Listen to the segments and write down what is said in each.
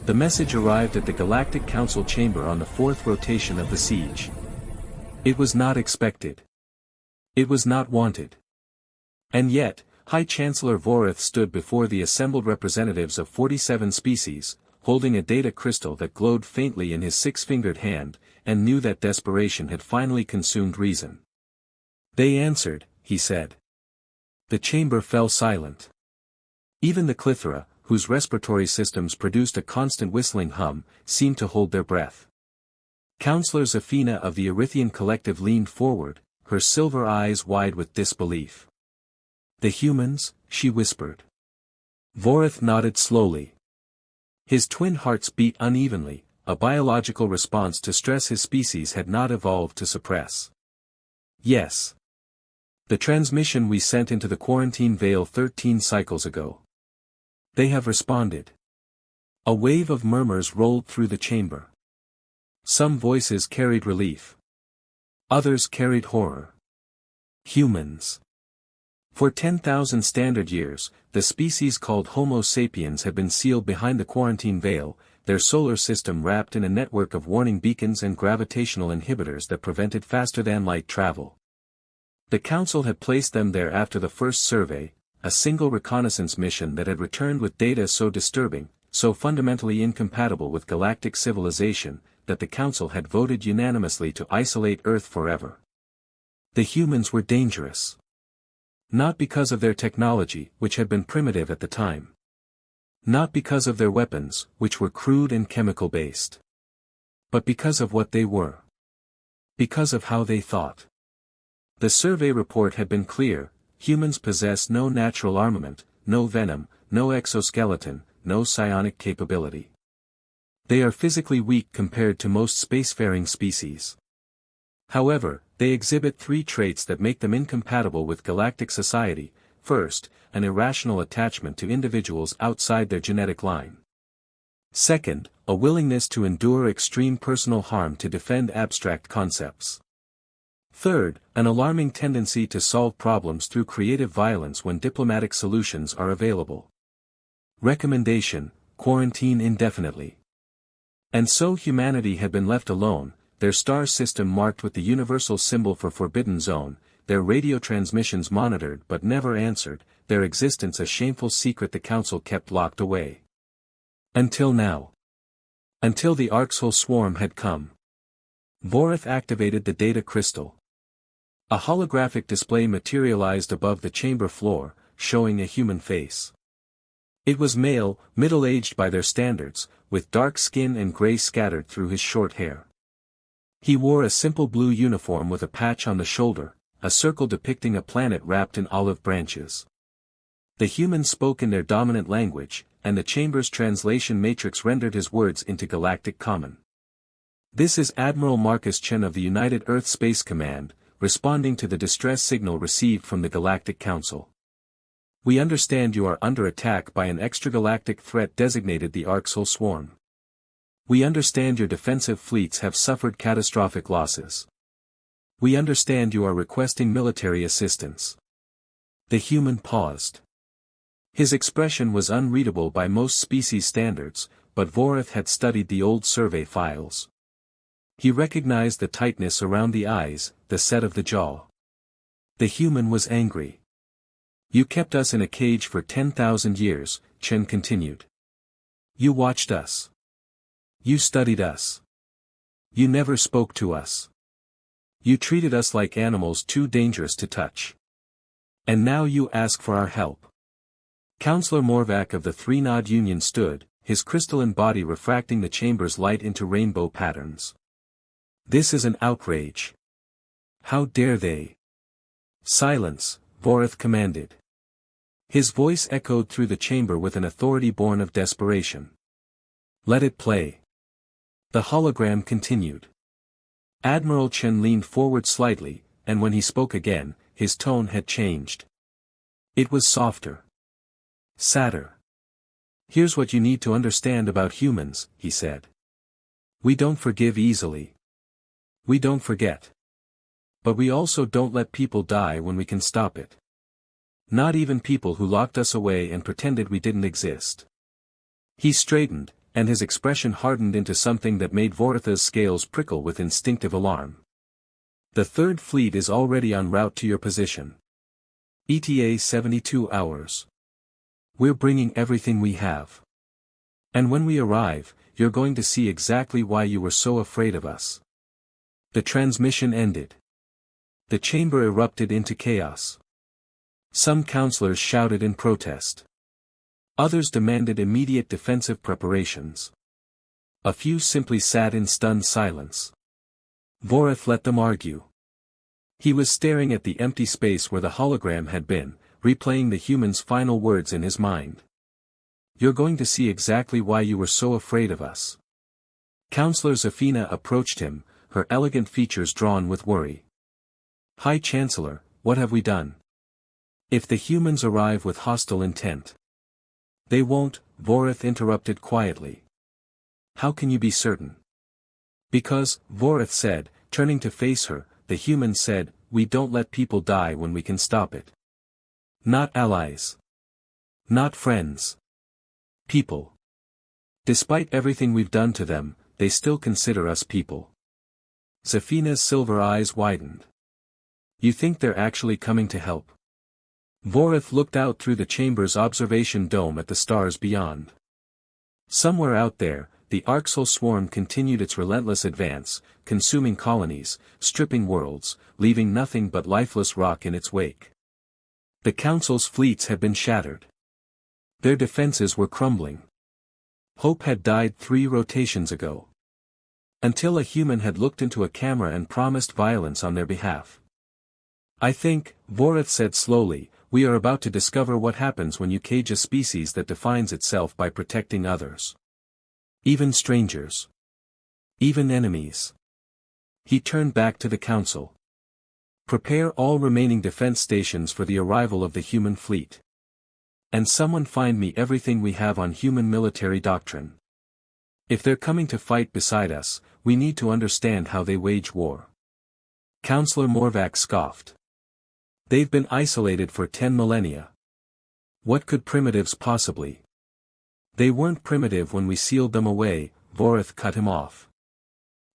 The message arrived at the Galactic Council chamber on the fourth rotation of the siege. It was not expected. It was not wanted. And yet, High Chancellor Vorith stood before the assembled representatives of 47 species, holding a data crystal that glowed faintly in his six-fingered hand, and knew that desperation had finally consumed reason. "They answered," he said. The chamber fell silent. Even the Clithera, whose respiratory systems produced a constant whistling hum, seemed to hold their breath. Counselor Zafina of the Erythian Collective leaned forward, her silver eyes wide with disbelief. "The humans?" she whispered. Vorith nodded slowly. His twin hearts beat unevenly, a biological response to stress his species had not evolved to suppress. "Yes. The transmission we sent into the quarantine veil 13 cycles ago. They have responded." A wave of murmurs rolled through the chamber. Some voices carried relief. Others carried horror. Humans. For 10,000 standard years, the species called Homo sapiens had been sealed behind the quarantine veil, their solar system wrapped in a network of warning beacons and gravitational inhibitors that prevented faster-than-light travel. The Council had placed them there after the first survey, a single reconnaissance mission that had returned with data so disturbing, so fundamentally incompatible with galactic civilization, that the Council had voted unanimously to isolate Earth forever. The humans were dangerous. Not because of their technology, which had been primitive at the time. Not because of their weapons, which were crude and chemical-based. But because of what they were. Because of how they thought. The survey report had been clear: humans possess no natural armament, no venom, no exoskeleton, no psionic capability. They are physically weak compared to most spacefaring species. However, they exhibit three traits that make them incompatible with galactic society: first, an irrational attachment to individuals outside their genetic line. Second, a willingness to endure extreme personal harm to defend abstract concepts. Third, an alarming tendency to solve problems through creative violence when diplomatic solutions are available. Recommendation: quarantine indefinitely. And so humanity had been left alone, their star system marked with the universal symbol for Forbidden Zone, their radio transmissions monitored but never answered, their existence a shameful secret the Council kept locked away. Until now. Until the Arxhole swarm had come. Vorith activated the data crystal. A holographic display materialized above the chamber floor, showing a human face. It was male, middle-aged by their standards, with dark skin and gray scattered through his short hair. He wore a simple blue uniform with a patch on the shoulder, a circle depicting a planet wrapped in olive branches. The human spoke in their dominant language, and the chamber's translation matrix rendered his words into Galactic Common. "This is Admiral Marcus Chen of the United Earth Space Command, responding to the distress signal received from the Galactic Council. We understand you are under attack by an extragalactic threat designated the Arxhole Swarm. We understand your defensive fleets have suffered catastrophic losses. We understand you are requesting military assistance." The human paused. His expression was unreadable by most species standards, but Vorith had studied the old survey files. He recognized the tightness around the eyes, the set of the jaw. The human was angry. "You kept us in a cage for 10,000 years, Chen continued. You watched us. You studied us. You never spoke to us. You treated us like animals too dangerous to touch. And now you ask for our help." Counselor Morvac of the Three-Nod Union stood, his crystalline body refracting the chamber's light into rainbow patterns. "This is an outrage. How dare they?" "Silence," Vorith commanded. His voice echoed through the chamber with an authority born of desperation. "Let it play." The hologram continued. Admiral Chen leaned forward slightly, and when he spoke again, his tone had changed. It was softer. Sadder. "Here's what you need to understand about humans," he said. "We don't forgive easily. We don't forget. But we also don't let people die when we can stop it. Not even people who locked us away and pretended we didn't exist." He straightened, and his expression hardened into something that made Voritha's scales prickle with instinctive alarm. The Third Fleet is already en route to your position. ETA 72 hours. We're bringing everything we have. And when we arrive, you're going to see exactly why you were so afraid of us. The transmission ended. The chamber erupted into chaos. Some counselors shouted in protest. Others demanded immediate defensive preparations. A few simply sat in stunned silence. Vorith let them argue. He was staring at the empty space where the hologram had been, replaying the human's final words in his mind. You're going to see exactly why you were so afraid of us. Counselor Zafina approached him, her elegant features drawn with worry. High Chancellor, what have we done? If the humans arrive with hostile intent. They won't, Vorith interrupted quietly. How can you be certain? Because, Vorith said, turning to face her, the human said, we don't let people die when we can stop it. Not allies. Not friends. People. Despite everything we've done to them, they still consider us people. Zafina's silver eyes widened. You think they're actually coming to help? Vorith looked out through the chamber's observation dome at the stars beyond. Somewhere out there, the Arxel swarm continued its relentless advance, consuming colonies, stripping worlds, leaving nothing but lifeless rock in its wake. The Council's fleets had been shattered. Their defenses were crumbling. Hope had died 3 rotations ago. Until a human had looked into a camera and promised violence on their behalf. I think, Vorith said slowly, we are about to discover what happens when you cage a species that defines itself by protecting others. Even strangers. Even enemies. He turned back to the Council. Prepare all remaining defense stations for the arrival of the human fleet. And someone find me everything we have on human military doctrine. If they're coming to fight beside us, we need to understand how they wage war. Counselor Morvac scoffed. They've been isolated for 10 millennia. What could primitives possibly? They weren't primitive when we sealed them away, Vorith cut him off.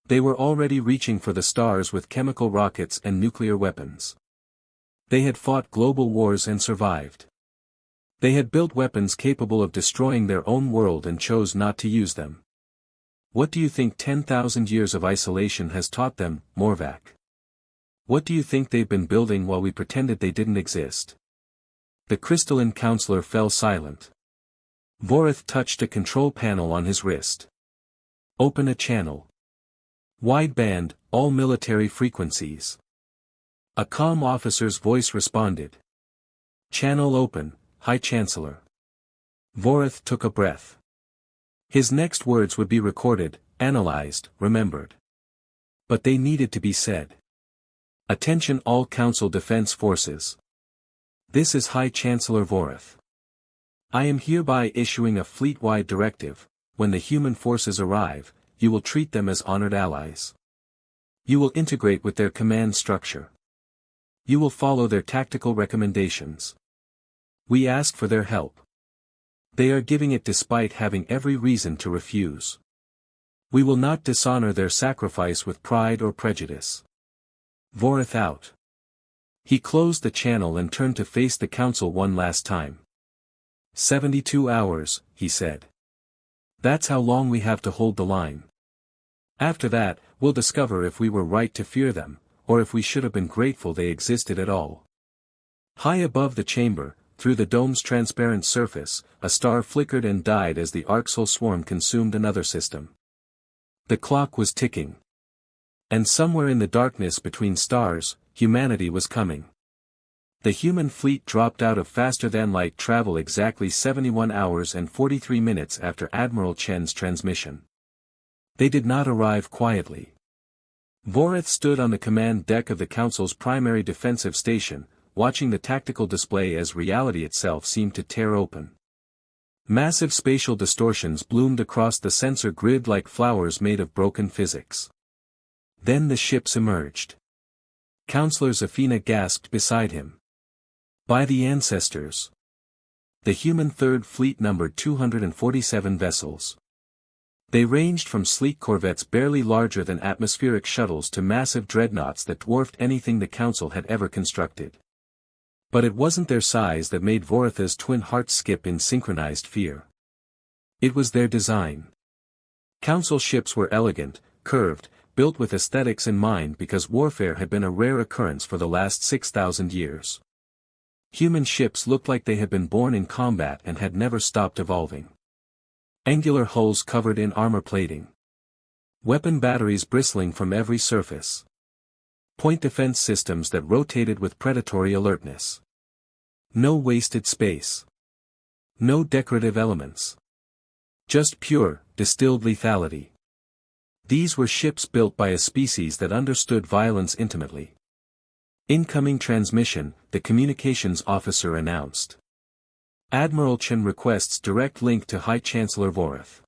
They were already reaching for the stars with chemical rockets and nuclear weapons. They had fought global wars and survived. They had built weapons capable of destroying their own world and chose not to use them. What do you think 10,000 years of isolation has taught them, Morvac? What do you think they've been building while we pretended they didn't exist? The crystalline counselor fell silent. Vorith touched a control panel on his wrist. Open a channel. Wideband, all military frequencies. A calm officer's voice responded. Channel open, High Chancellor. Vorith took a breath. His next words would be recorded, analyzed, remembered. But they needed to be said. Attention all Council Defense Forces. This is High Chancellor Vorith. I am hereby issuing a fleet-wide directive. When the human forces arrive, you will treat them as honored allies. You will integrate with their command structure. You will follow their tactical recommendations. We ask for their help. They are giving it despite having every reason to refuse. We will not dishonor their sacrifice with pride or prejudice. Vorith out. He closed the channel and turned to face the Council one last time. 72 hours, he said. That's how long we have to hold the line. After that, we'll discover if we were right to fear them, or if we should have been grateful they existed at all. High above the chamber, through the dome's transparent surface, a star flickered and died as the Arxel swarm consumed another system. The clock was ticking. And somewhere in the darkness between stars, humanity was coming. The human fleet dropped out of faster-than-light travel exactly 71 hours and 43 minutes after Admiral Chen's transmission. They did not arrive quietly. Vorith stood on the command deck of the Council's primary defensive station, watching the tactical display as reality itself seemed to tear open. Massive spatial distortions bloomed across the sensor grid like flowers made of broken physics. Then the ships emerged. Counselor Zafina gasped beside him. By the ancestors! The human Third Fleet numbered 247 vessels. They ranged from sleek corvettes barely larger than atmospheric shuttles to massive dreadnoughts that dwarfed anything the Council had ever constructed. But it wasn't their size that made Voritha's twin hearts skip in synchronized fear. It was their design. Council ships were elegant, curved, built with aesthetics in mind because warfare had been a rare occurrence for the last 6,000 years. Human ships looked like they had been born in combat and had never stopped evolving. Angular hulls covered in armor plating. Weapon batteries bristling from every surface. Point defense systems that rotated with predatory alertness. No wasted space. No decorative elements. Just pure, distilled lethality. These were ships built by a species that understood violence intimately. Incoming transmission, the communications officer announced. Admiral Chen requests direct link to High Chancellor Vorith.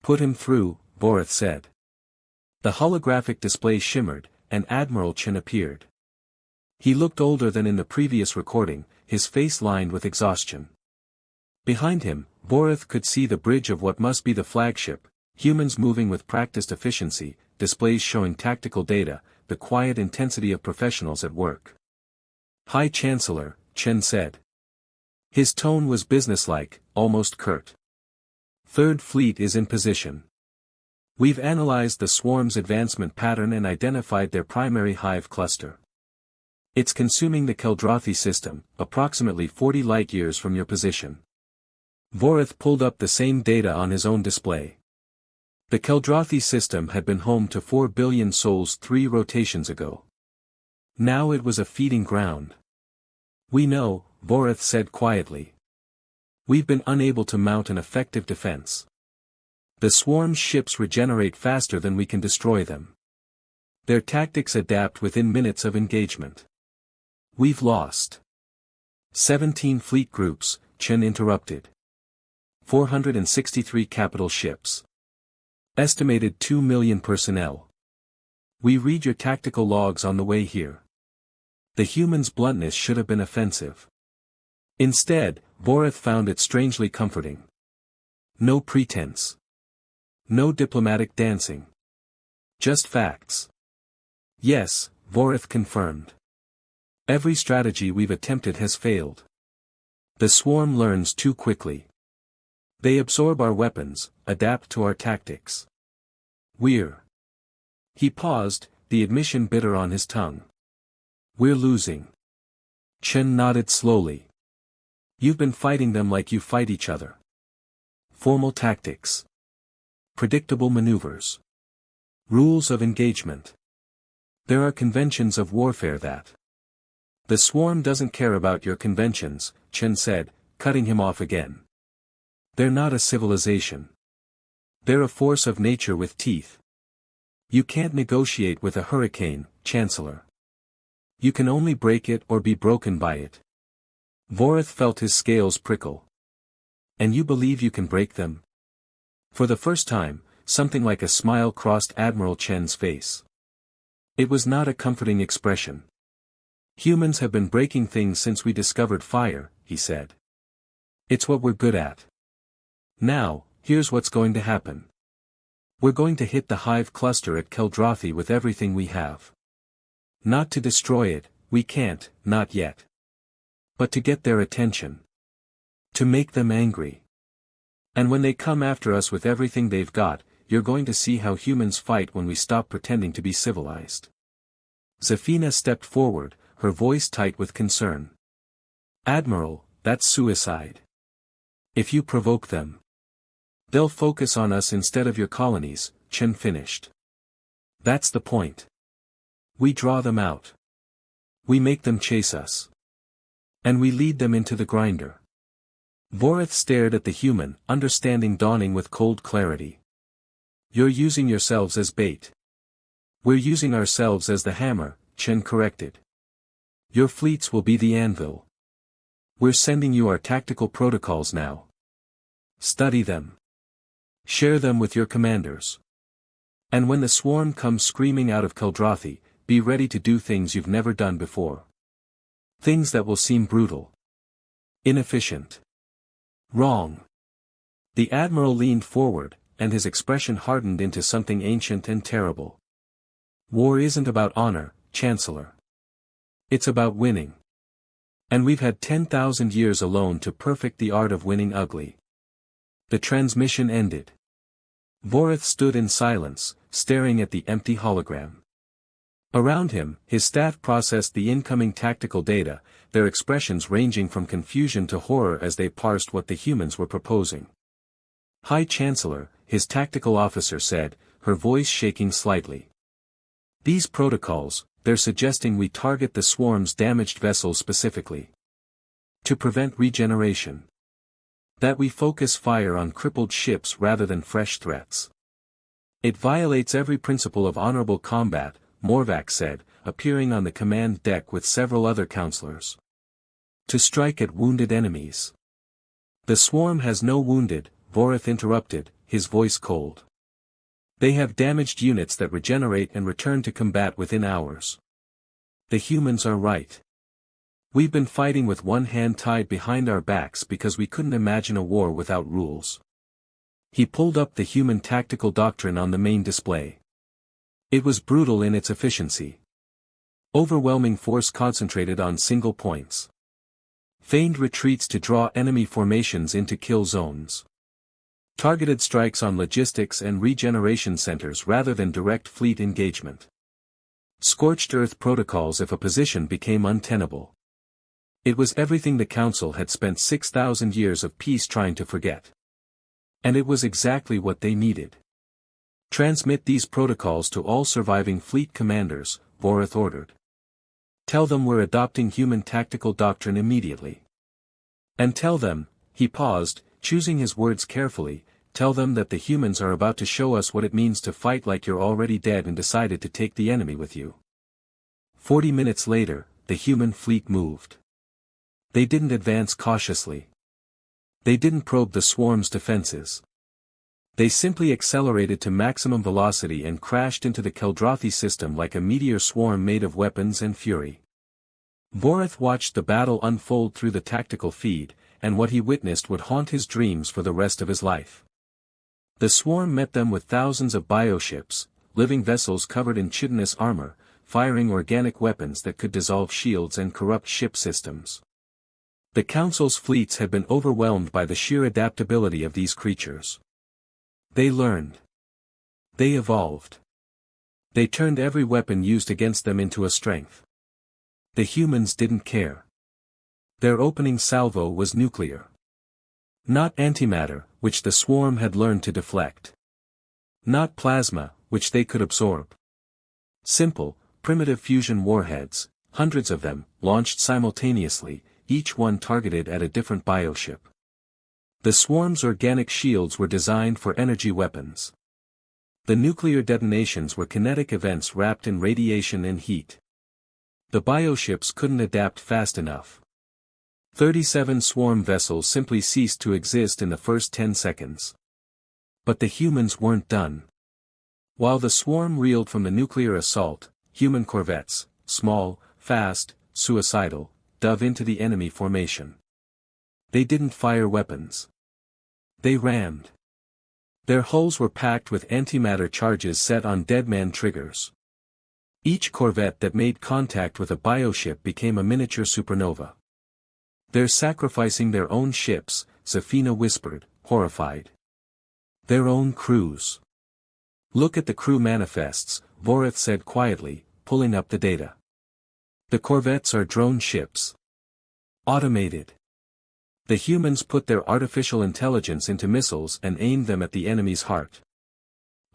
Put him through, Vorith said. The holographic display shimmered, and Admiral Chen appeared. He looked older than in the previous recording, his face lined with exhaustion. Behind him, Vorith could see the bridge of what must be the flagship, humans moving with practiced efficiency, displays showing tactical data, the quiet intensity of professionals at work. High Chancellor, Chen said. His tone was businesslike, almost curt. Third Fleet is in position. We've analyzed the swarm's advancement pattern and identified their primary hive cluster. It's consuming the Keldrathi system, approximately 40 light-years from your position. Vorith pulled up the same data on his own display. The Keldrathi system had been home to 4 billion souls 3 rotations ago. Now it was a feeding ground. We know, Vorith said quietly. We've been unable to mount an effective defense. The swarm's ships regenerate faster than we can destroy them. Their tactics adapt within minutes of engagement. We've lost 17 fleet groups, Chen interrupted. 463 capital ships. Estimated 2 million personnel. We read your tactical logs on the way here. The humans' bluntness should have been offensive. Instead, Vorith found it strangely comforting. No pretense. No diplomatic dancing. Just facts. Yes, Vorith confirmed. Every strategy we've attempted has failed. The swarm learns too quickly. They absorb our weapons, adapt to our tactics. He paused, the admission bitter on his tongue. We're losing. Chen nodded slowly. You've been fighting them like you fight each other. Formal tactics. Predictable maneuvers. Rules of engagement. There are conventions of warfare that. The swarm doesn't care about your conventions, Chen said, cutting him off again. They're not a civilization. They're a force of nature with teeth. You can't negotiate with a hurricane, Chancellor. You can only break it or be broken by it. Vorith felt his scales prickle. And you believe you can break them? For the first time, something like a smile crossed Admiral Chen's face. It was not a comforting expression. Humans have been breaking things since we discovered fire, he said. It's what we're good at. Now, here's what's going to happen. We're going to hit the hive cluster at Keldrathi with everything we have. Not to destroy it, we can't, not yet. But to get their attention. To make them angry. And when they come after us with everything they've got, you're going to see how humans fight when we stop pretending to be civilized. Zafina stepped forward, her voice tight with concern. Admiral, that's suicide. If you provoke them, they'll focus on us instead of your colonies, Chen finished. That's the point. We draw them out. We make them chase us. And we lead them into the grinder. Vorith stared at the human, understanding dawning with cold clarity. You're using yourselves as bait. We're using ourselves as the hammer, Chen corrected. Your fleets will be the anvil. We're sending you our tactical protocols now. Study them. Share them with your commanders. And when the swarm comes screaming out of Keldrathi, be ready to do things you've never done before. Things that will seem brutal. Inefficient. Wrong. The Admiral leaned forward, and his expression hardened into something ancient and terrible. War isn't about honor, Chancellor. It's about winning. And we've had 10,000 years alone to perfect the art of winning ugly. The transmission ended. Vorith stood in silence, staring at the empty hologram. Around him, his staff processed the incoming tactical data, their expressions ranging from confusion to horror as they parsed what the humans were proposing. High Chancellor, his tactical officer said, her voice shaking slightly. These protocols, they're suggesting we target the swarm's damaged vessels specifically. To prevent regeneration. That we focus fire on crippled ships rather than fresh threats. It violates every principle of honorable combat, Morvac said, appearing on the command deck with several other counselors. To strike at wounded enemies. The swarm has no wounded, Vorith interrupted, his voice cold. They have damaged units that regenerate and return to combat within hours. The humans are right. We've been fighting with one hand tied behind our backs because we couldn't imagine a war without rules. He pulled up the human tactical doctrine on the main display. It was brutal in its efficiency. Overwhelming force concentrated on single points. Feigned retreats to draw enemy formations into kill zones. Targeted strikes on logistics and regeneration centers rather than direct fleet engagement. Scorched earth protocols if a position became untenable. It was everything the Council had spent 6,000 years of peace trying to forget. And it was exactly what they needed. Transmit these protocols to all surviving fleet commanders, Vorith ordered. Tell them we're adopting human tactical doctrine immediately. And tell them, he paused, choosing his words carefully, tell them that the humans are about to show us what it means to fight like you're already dead and decided to take the enemy with you. 40 minutes later, the human fleet moved. They didn't advance cautiously. They didn't probe the swarm's defenses. They simply accelerated to maximum velocity and crashed into the Keldrothi system like a meteor swarm made of weapons and fury. Vorith watched the battle unfold through the tactical feed, and what he witnessed would haunt his dreams for the rest of his life. The swarm met them with thousands of bioships, living vessels covered in chitinous armor, firing organic weapons that could dissolve shields and corrupt ship systems. The Council's fleets had been overwhelmed by the sheer adaptability of these creatures. They learned. They evolved. They turned every weapon used against them into a strength. The humans didn't care. Their opening salvo was nuclear. Not antimatter, which the swarm had learned to deflect. Not plasma, which they could absorb. Simple, primitive fusion warheads, hundreds of them, launched simultaneously, each one targeted at a different bioship. The swarm's organic shields were designed for energy weapons. The nuclear detonations were kinetic events wrapped in radiation and heat. The bioships couldn't adapt fast enough. 37 swarm vessels simply ceased to exist in the first 10 seconds. But the humans weren't done. While the swarm reeled from the nuclear assault, human corvettes, small, fast, suicidal, dove into the enemy formation. They didn't fire weapons. They rammed. Their hulls were packed with antimatter charges set on deadman triggers. Each corvette that made contact with a bioship became a miniature supernova. They're sacrificing their own ships, Zafina whispered, horrified. Their own crews. Look at the crew manifests, Vorith said quietly, pulling up the data. The corvettes are drone ships. Automated. The humans put their artificial intelligence into missiles and aimed them at the enemy's heart.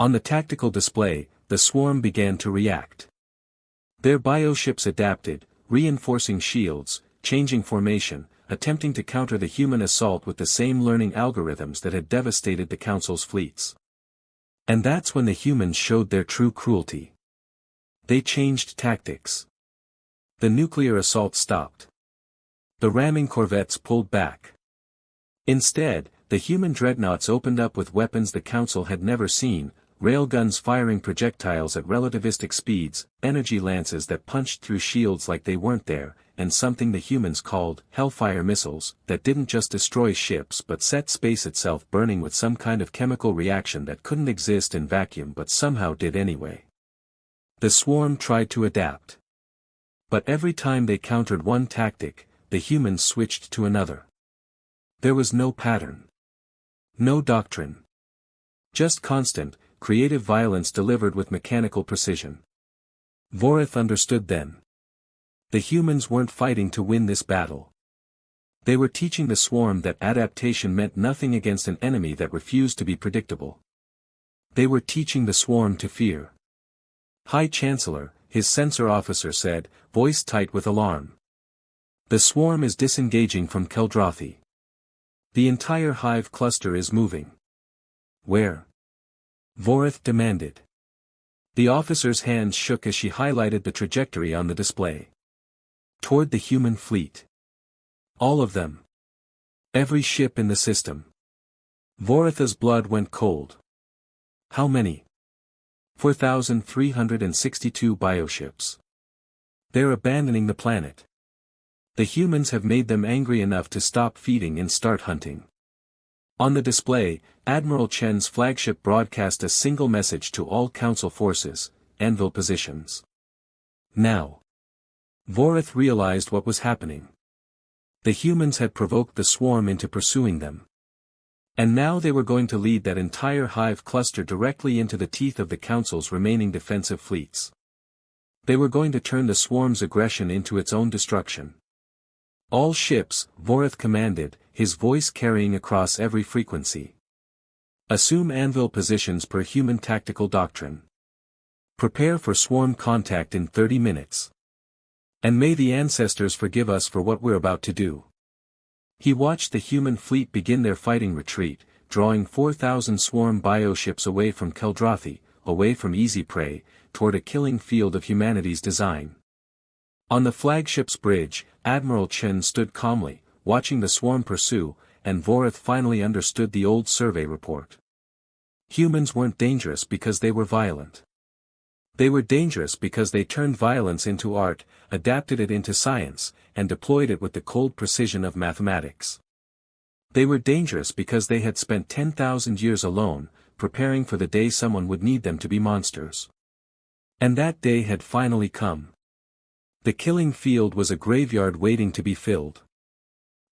On the tactical display, the swarm began to react. Their bioships adapted, reinforcing shields, changing formation, attempting to counter the human assault with the same learning algorithms that had devastated the Council's fleets. And that's when the humans showed their true cruelty. They changed tactics. The nuclear assault stopped. The ramming corvettes pulled back. Instead, the human dreadnoughts opened up with weapons the Council had never seen, railguns firing projectiles at relativistic speeds, energy lances that punched through shields like they weren't there, and something the humans called Hellfire missiles that didn't just destroy ships but set space itself burning with some kind of chemical reaction that couldn't exist in vacuum but somehow did anyway. The swarm tried to adapt. But every time they countered one tactic, the humans switched to another. There was no pattern. No doctrine. Just constant, creative violence delivered with mechanical precision. Vorith understood then. The humans weren't fighting to win this battle. They were teaching the swarm that adaptation meant nothing against an enemy that refused to be predictable. They were teaching the swarm to fear. High Chancellor, his censor officer said, voice tight with alarm. The swarm is disengaging from Keldrathi. The entire hive cluster is moving. Where? Vorith demanded. The officer's hands shook as she highlighted the trajectory on the display. Toward the human fleet. All of them. Every ship in the system. Voritha's blood went cold. How many? 4,362 bioships. They're abandoning the planet. The humans have made them angry enough to stop feeding and start hunting. On the display, Admiral Chen's flagship broadcast a single message to all Council forces, anvil positions. Now. Vorith realized what was happening. The humans had provoked the swarm into pursuing them. And now they were going to lead that entire hive cluster directly into the teeth of the Council's remaining defensive fleets. They were going to turn the swarm's aggression into its own destruction. All ships, Vorith commanded, his voice carrying across every frequency. Assume anvil positions per human tactical doctrine. Prepare for swarm contact in 30 minutes. And may the ancestors forgive us for what we're about to do. He watched the human fleet begin their fighting retreat, drawing 4,000 swarm bioships away from Keldrathi, away from easy prey, toward a killing field of humanity's design. On the flagship's bridge, Admiral Chen stood calmly, watching the swarm pursue, and Vorith finally understood the old survey report. Humans weren't dangerous because they were violent. They were dangerous because they turned violence into art, adapted it into science, and deployed it with the cold precision of mathematics. They were dangerous because they had spent 10,000 years alone, preparing for the day someone would need them to be monsters. And that day had finally come. The killing field was a graveyard waiting to be filled.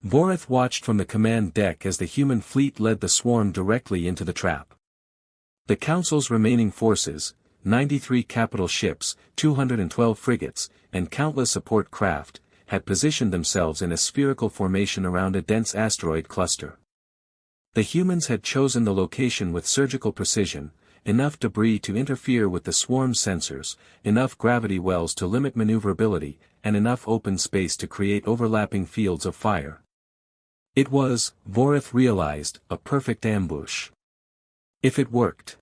Vorith watched from the command deck as the human fleet led the swarm directly into the trap. The Council's remaining forces, 93 capital ships, 212 frigates, and countless support craft, had positioned themselves in a spherical formation around a dense asteroid cluster. The humans had chosen the location with surgical precision, enough debris to interfere with the swarm's sensors, enough gravity wells to limit maneuverability, and enough open space to create overlapping fields of fire. It was, Vorith realized, a perfect ambush. If it worked.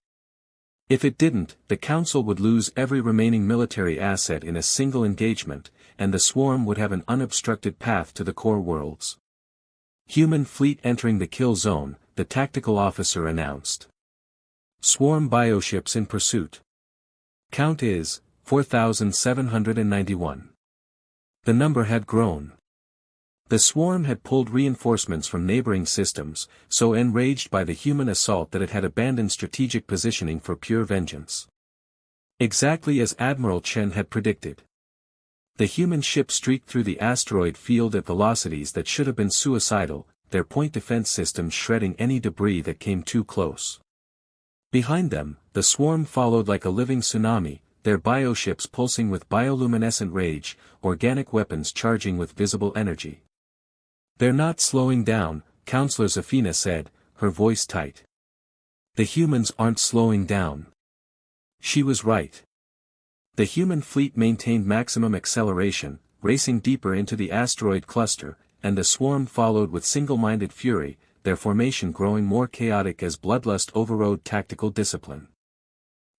If it didn't, the Council would lose every remaining military asset in a single engagement, and the swarm would have an unobstructed path to the core worlds. Human fleet entering the kill zone, the tactical officer announced. Swarm bioships in pursuit. Count is, 4,791. The number had grown. The swarm had pulled reinforcements from neighboring systems, so enraged by the human assault that it had abandoned strategic positioning for pure vengeance. Exactly as Admiral Chen had predicted. The human ship streaked through the asteroid field at velocities that should have been suicidal, their point defense systems shredding any debris that came too close. Behind them, the swarm followed like a living tsunami, their bioships pulsing with bioluminescent rage, organic weapons charging with visible energy. They're not slowing down, Counselor Zafina said, her voice tight. The humans aren't slowing down. She was right. The human fleet maintained maximum acceleration, racing deeper into the asteroid cluster, and the swarm followed with single-minded fury, their formation growing more chaotic as bloodlust overrode tactical discipline.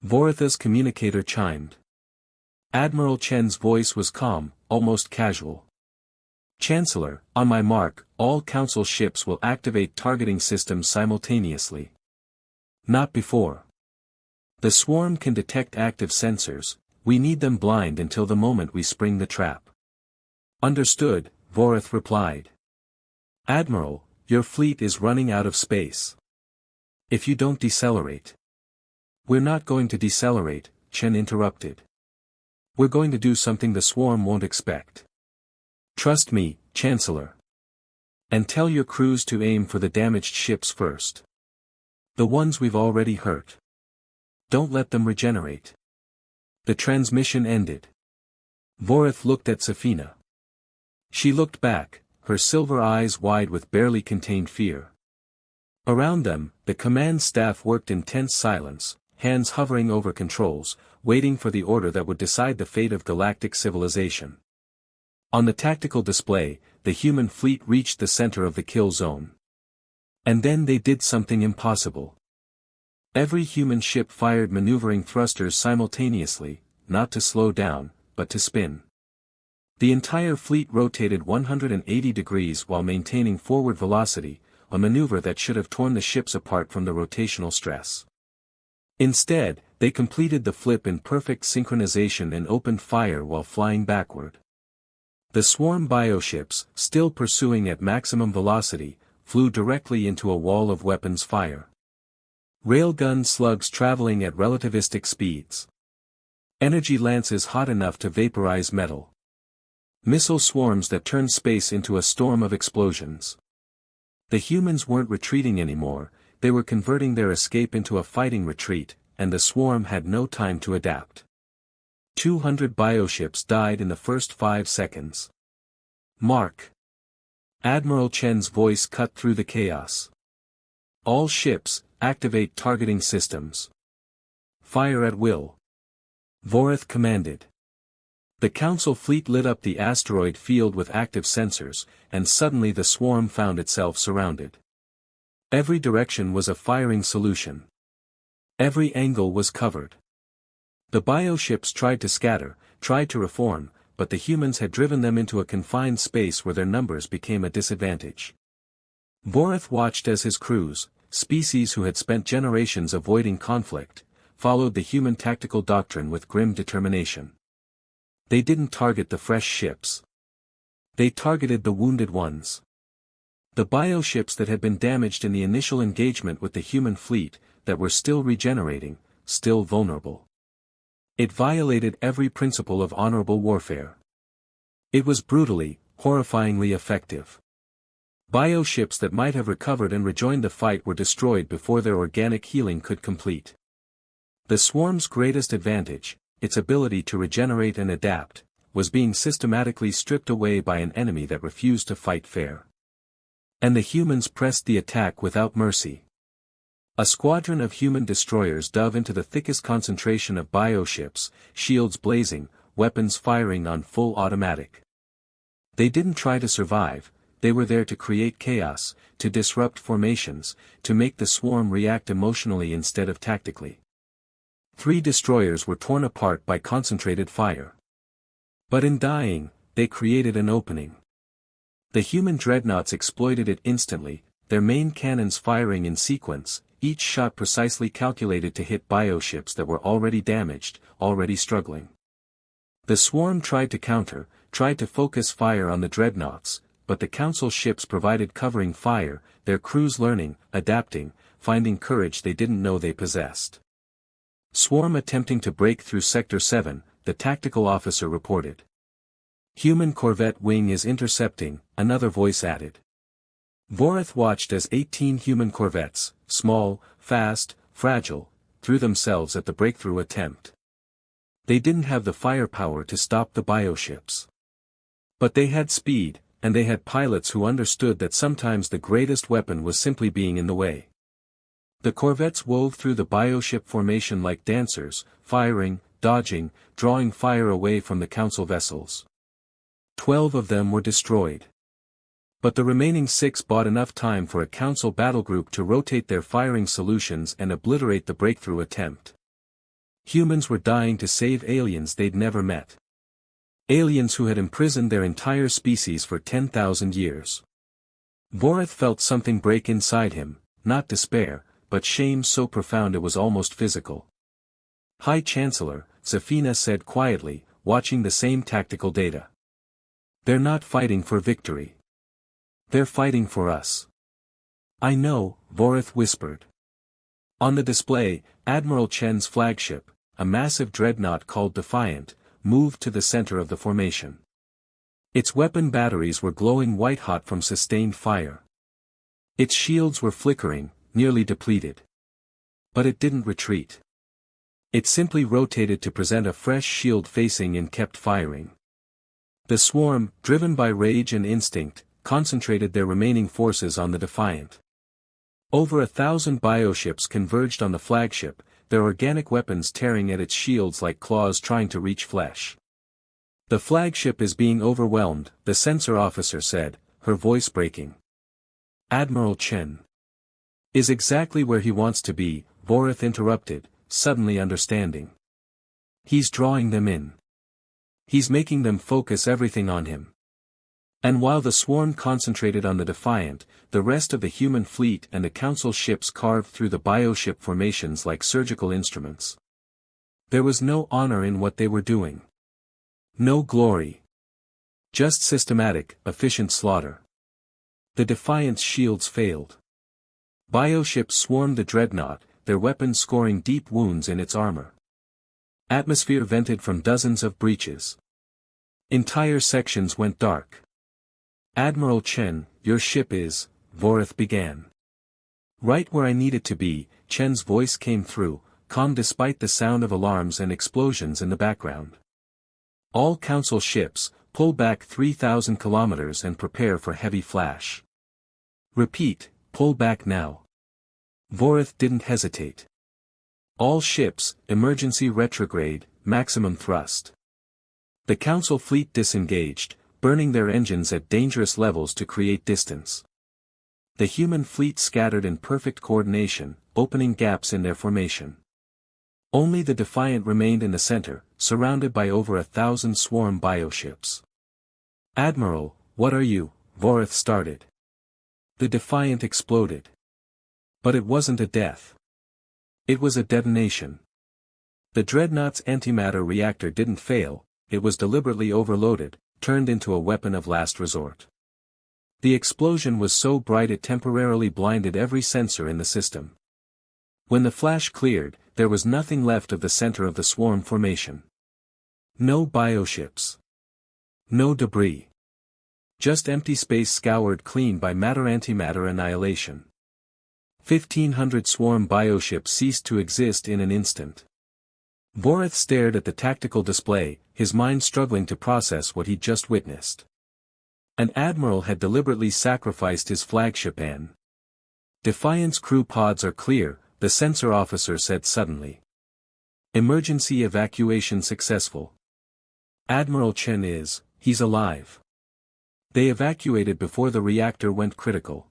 Voritha's communicator chimed. Admiral Chen's voice was calm, almost casual. Chancellor, on my mark, all Council ships will activate targeting systems simultaneously. Not before. The swarm can detect active sensors, we need them blind until the moment we spring the trap. Understood, Vorith replied. Admiral, your fleet is running out of space. If you don't decelerate. We're not going to decelerate, Chen interrupted. We're going to do something the swarm won't expect. Trust me, Chancellor. And tell your crews to aim for the damaged ships first. The ones we've already hurt. Don't let them regenerate. The transmission ended. Vorith looked at Safina. She looked back, her silver eyes wide with barely contained fear. Around them, the command staff worked in tense silence, hands hovering over controls, waiting for the order that would decide the fate of galactic civilization. On the tactical display, the human fleet reached the center of the kill zone. And then they did something impossible. Every human ship fired maneuvering thrusters simultaneously, not to slow down, but to spin. The entire fleet rotated 180 degrees while maintaining forward velocity, a maneuver that should have torn the ships apart from the rotational stress. Instead, they completed the flip in perfect synchronization and opened fire while flying backward. The swarm bioships, still pursuing at maximum velocity, flew directly into a wall of weapons fire. Railgun slugs traveling at relativistic speeds. Energy lances hot enough to vaporize metal. Missile swarms that turned space into a storm of explosions. The humans weren't retreating anymore, they were converting their escape into a fighting retreat, and the swarm had no time to adapt. 200 bioships died in the first 5 seconds. Mark. Admiral Chen's voice cut through the chaos. All ships, activate targeting systems. Fire at will. Vorith commanded. The Council fleet lit up the asteroid field with active sensors, and suddenly the swarm found itself surrounded. Every direction was a firing solution. Every angle was covered. The bioships tried to scatter, tried to reform, but the humans had driven them into a confined space where their numbers became a disadvantage. Vorith watched as his crews, species who had spent generations avoiding conflict, followed the human tactical doctrine with grim determination. They didn't target the fresh ships. They targeted the wounded ones. The bioships that had been damaged in the initial engagement with the human fleet, that were still regenerating, still vulnerable. It violated every principle of honorable warfare. It was brutally, horrifyingly effective. Bioships that might have recovered and rejoined the fight were destroyed before their organic healing could complete. The swarm's greatest advantage, its ability to regenerate and adapt, was being systematically stripped away by an enemy that refused to fight fair. And the humans pressed the attack without mercy. A squadron of human destroyers dove into the thickest concentration of bioships, shields blazing, weapons firing on full automatic. They didn't try to survive, they were there to create chaos, to disrupt formations, to make the swarm react emotionally instead of tactically. 3 destroyers were torn apart by concentrated fire. But in dying, they created an opening. The human dreadnoughts exploited it instantly, their main cannons firing in sequence, each shot precisely calculated to hit bioships that were already damaged, already struggling. The swarm tried to counter, tried to focus fire on the dreadnoughts, but the Council ships provided covering fire, their crews learning, adapting, finding courage they didn't know they possessed. Swarm attempting to break through Sector 7, the tactical officer reported. Human corvette wing is intercepting, another voice added. Vorith watched as 18 human corvettes, small, fast, fragile, threw themselves at the breakthrough attempt. They didn't have the firepower to stop the bioships. But they had speed, and they had pilots who understood that sometimes the greatest weapon was simply being in the way. The corvettes wove through the bioship formation like dancers, firing, dodging, drawing fire away from the Council vessels. 12 of them were destroyed. But the remaining 6 bought enough time for a Council battlegroup to rotate their firing solutions and obliterate the breakthrough attempt. Humans were dying to save aliens they'd never met. Aliens who had imprisoned their entire species for 10,000 years. Vorith felt something break inside him, not despair, but shame so profound it was almost physical. High Chancellor, Zafina said quietly, watching the same tactical data. They're not fighting for victory. They're fighting for us. I know, Vorith whispered. On the display, Admiral Chen's flagship, a massive dreadnought called Defiant, moved to the center of the formation. Its weapon batteries were glowing white-hot from sustained fire. Its shields were flickering, nearly depleted. But it didn't retreat. It simply rotated to present a fresh shield facing and kept firing. The swarm, driven by rage and instinct, concentrated their remaining forces on the Defiant. Over 1,000 bioships converged on the flagship, their organic weapons tearing at its shields like claws trying to reach flesh. The flagship is being overwhelmed, the sensor officer said, her voice breaking. Admiral Chen is exactly where he wants to be, Vorith interrupted, suddenly understanding. He's drawing them in. He's making them focus everything on him. And while the swarm concentrated on the Defiant, the rest of the human fleet and the Council ships carved through the bioship formations like surgical instruments. There was no honor in what they were doing. No glory. Just systematic, efficient slaughter. The Defiant's shields failed. Bioships swarmed the dreadnought, their weapons scoring deep wounds in its armor. Atmosphere vented from dozens of breaches. Entire sections went dark. Admiral Chen, your ship is, Vorith began. Right where I need it to be, Chen's voice came through, calm despite the sound of alarms and explosions in the background. All Council ships, pull back 3,000 kilometers and prepare for heavy flash. Repeat, pull back now. Vorith didn't hesitate. All ships, emergency retrograde, maximum thrust. The Council fleet disengaged, burning their engines at dangerous levels to create distance. The human fleet scattered in perfect coordination, opening gaps in their formation. Only the Defiant remained in the center, surrounded by over 1,000 swarm bioships. Admiral, what are you? Vorith started. The Defiant exploded. But it wasn't a death. It was a detonation. The dreadnought's antimatter reactor didn't fail, it was deliberately overloaded, turned into a weapon of last resort. The explosion was so bright it temporarily blinded every sensor in the system. When the flash cleared, there was nothing left of the center of the swarm formation. No bioships. No debris. Just empty space scoured clean by matter-antimatter annihilation. 1,500 swarm bioships ceased to exist in an instant. Vorith stared at the tactical display, his mind struggling to process what he'd just witnessed. An admiral had deliberately sacrificed his flagship and Defiant's crew pods are clear, the sensor officer said suddenly. Emergency evacuation successful. Admiral Chen he's alive. They evacuated before the reactor went critical.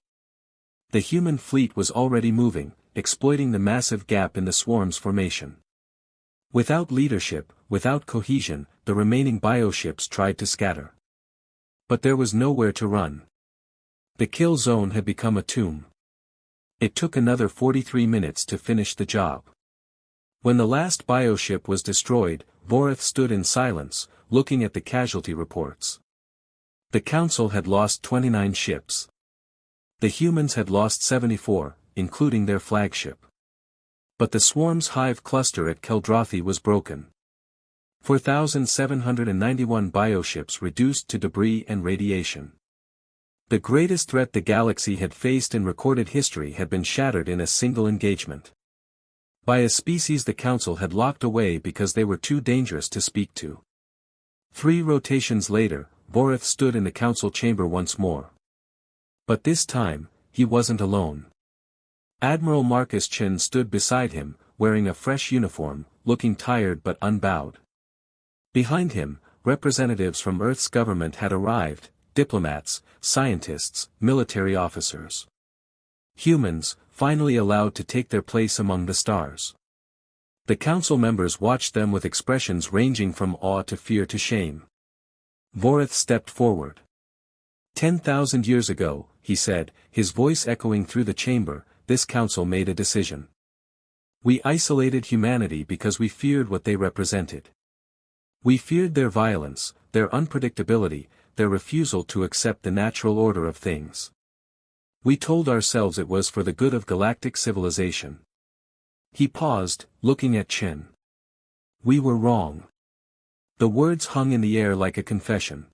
The human fleet was already moving, exploiting the massive gap in the swarm's formation. Without leadership, without cohesion, the remaining bioships tried to scatter. But there was nowhere to run. The kill zone had become a tomb. It took another 43 minutes to finish the job. When the last bioship was destroyed, Vorith stood in silence, looking at the casualty reports. The Council had lost 29 ships. The humans had lost 74, including their flagship. But the swarm's hive cluster at Keldrothi was broken. 4,791 bioships reduced to debris and radiation. The greatest threat the galaxy had faced in recorded history had been shattered in a single engagement. By a species the Council had locked away because they were too dangerous to speak to. 3 rotations later, Vorith stood in the Council chamber once more. But this time, he wasn't alone. Admiral Marcus Chen stood beside him, wearing a fresh uniform, looking tired but unbowed. Behind him, representatives from Earth's government had arrived, diplomats, scientists, military officers. Humans, finally allowed to take their place among the stars. The Council members watched them with expressions ranging from awe to fear to shame. Vorith stepped forward. 10,000 years ago, he said, his voice echoing through the chamber, this council made a decision. We isolated humanity because we feared what they represented. We feared their violence, their unpredictability, their refusal to accept the natural order of things. We told ourselves it was for the good of galactic civilization. He paused, looking at Chen. We were wrong. The words hung in the air like a confession.